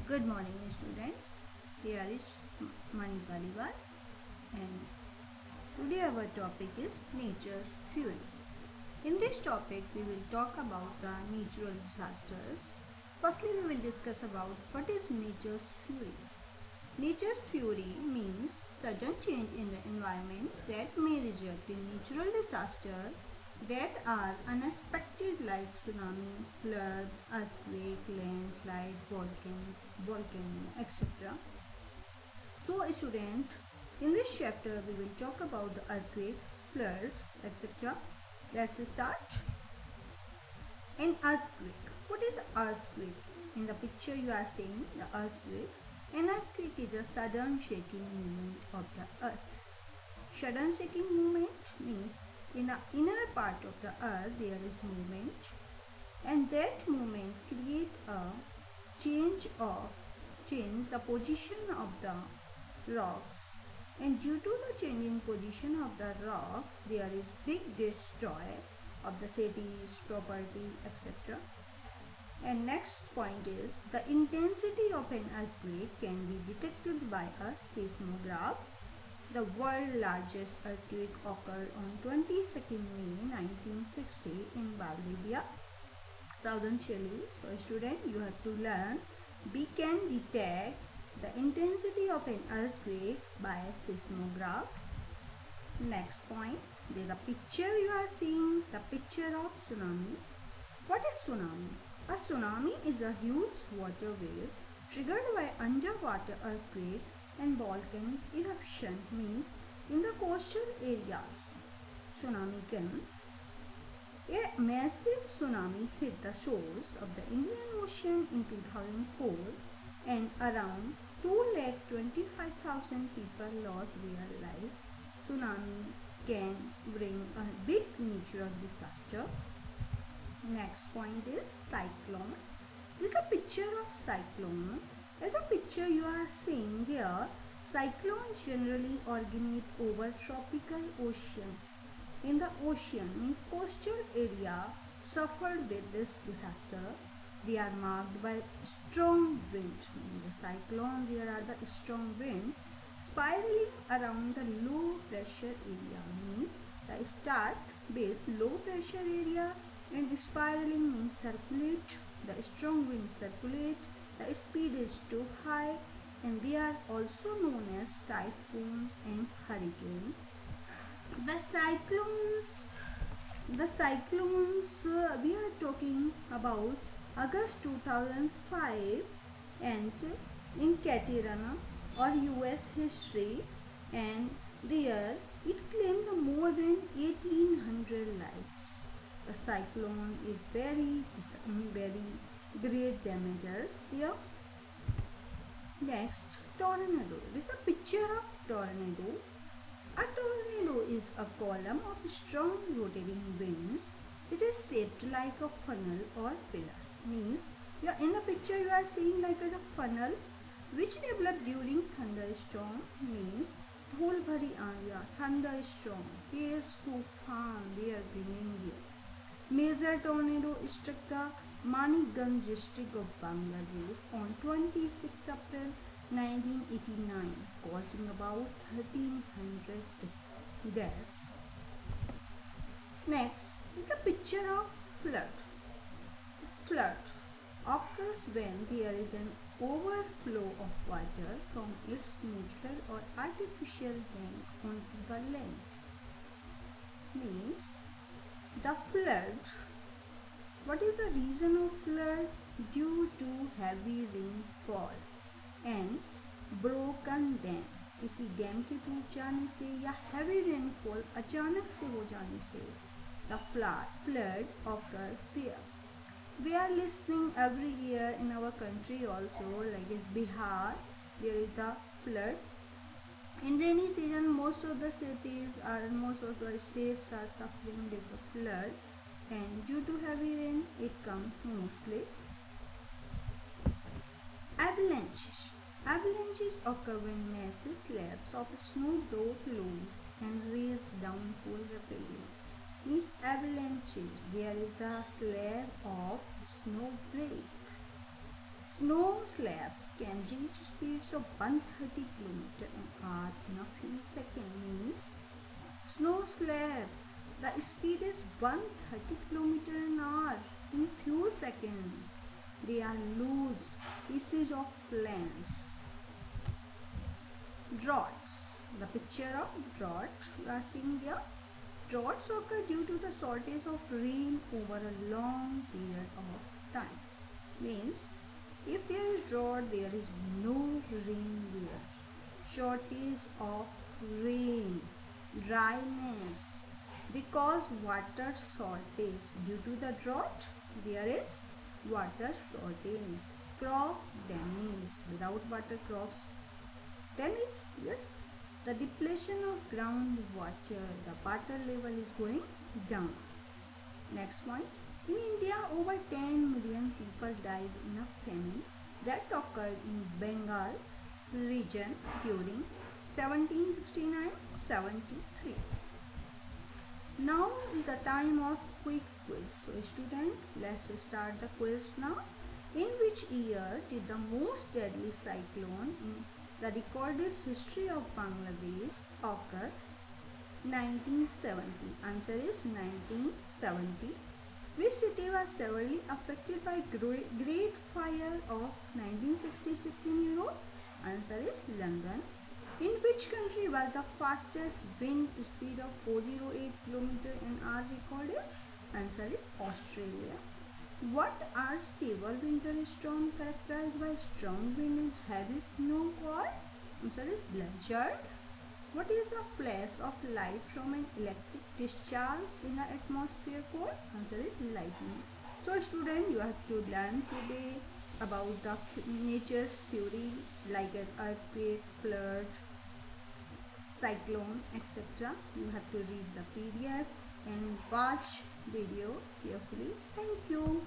Good morning, students. Here is Mani Paliwal, and today our topic is nature's fury. In this topic, we will talk about the natural disasters. Firstly, we will discuss about what is nature's fury. Nature's fury means sudden change in the environment that may result in natural disaster that are unexpected like tsunami, flood, earthquake, landslide, volcano, etc. So student, in this chapter we will talk about the earthquake, floods, etc. Let's start. An earthquake. What is earthquake? In the picture you are seeing the earthquake. An earthquake is a sudden shaking movement of the earth. Sudden shaking movement means in the inner part of the earth there is movement, and that movement create a change the position of the rocks, and due to the changing position of the rock there is big destroy of the cities, property, etc. And next point is the intensity of an earthquake can be detected by a seismograph. The world's largest earthquake occurred on 22nd May 1960 in Bolivia, southern Chile. So student, you have to learn we can detect the intensity of an earthquake by seismographs. Next point, there the picture you are seeing, the picture of tsunami. What is tsunami? A tsunami is a huge water wave triggered by underwater earthquake and volcanic eruption, means in the coastal areas tsunami comes. A massive tsunami hit the shores of the Indian Ocean in 2004 and around 2,25,000 people lost their life. Tsunami can bring a big natural disaster. Next point is cyclone. This is a picture of cyclone. As the picture you are seeing there, cyclones generally originate over tropical oceans. In the ocean means coastal area suffered with this disaster. They are marked by strong wind. In the cyclone there are the strong winds spiraling around the low pressure area, means the start with low pressure area, and spiraling means circulate, the strong wind circulate, the speed is too high, and they are also known as typhoons and hurricanes. The cyclones, we are talking about August 2005 and in Katrina or US history, and there it claimed more than 1800 lives. The cyclone is very great damages there. Next, tornado. This is a picture of tornado. A tornado is a column of strong rotating winds. It is shaped like a funnel or pillar. Means in the picture you are seeing like a funnel which developed during thunderstorm, means धूल भरी आंधियाँ, thunderstorm, तेज तूफान, they are bringing here. Major tornado struck the Manikganj district of Bangladesh on 26 April 1989, causing about 1,300 deaths. Next is a picture of flood. Flood occurs when there is an overflow of water from its natural or artificial bank onto the land. Means the flood. What is the reason of flood? Due to heavy rainfall and broken dam. किसी dam के टूट जाने से या heavy rainfall अचानक से हो जाने से the flood occurs there. We are listening every year in our country also, like in Bihar, there is the flood. In rainy season, most of the cities and most of the states are suffering with the flood, and due to heavy rain, it comes mostly. Avalanches. Avalanches occur when massive slabs of snow broke loose and raised downpour rapidly. Means avalanches, there is the slab of snow break. Snow slabs can reach speeds of 130 km an hour in a few seconds. Means snow slabs, the speed is 130 km an hour in few seconds. They are loose pieces of plants. Droughts. The picture of drought you are seeing here. Droughts occur due to the shortage of rain over a long period of time. Means if there is drought, there is no rain there. Shortage of rain, dryness. Because water shortage due to the drought, there is water shortage. Crop damage. Without water, crops damage. Yes. The depletion of groundwater. The water level is going down. Next point. In India, over 10 million people died in a famine that occurred in Bengal region during 1769-73. Now is the time of quick quiz. So student, let's start the quiz now. In which year did the most deadly cyclone in the recorded history of Bangladesh occur? 1970. Answer is 1970. Which city was severely affected by Great Fire of 1966 in Europe? Answer is London. In which country was the fastest wind speed of 408 km an hour recorded? Answer is Australia. What are severe winter storms characterized by strong wind and heavy snow called? Answer is blizzard. What is the flash of light from an electric discharge in the atmosphere called? Answer is lightning. So student, you have to learn today about the nature's fury like an earthquake, flood, cyclone, etc. You have to read the PDF and watch video carefully. Thank you.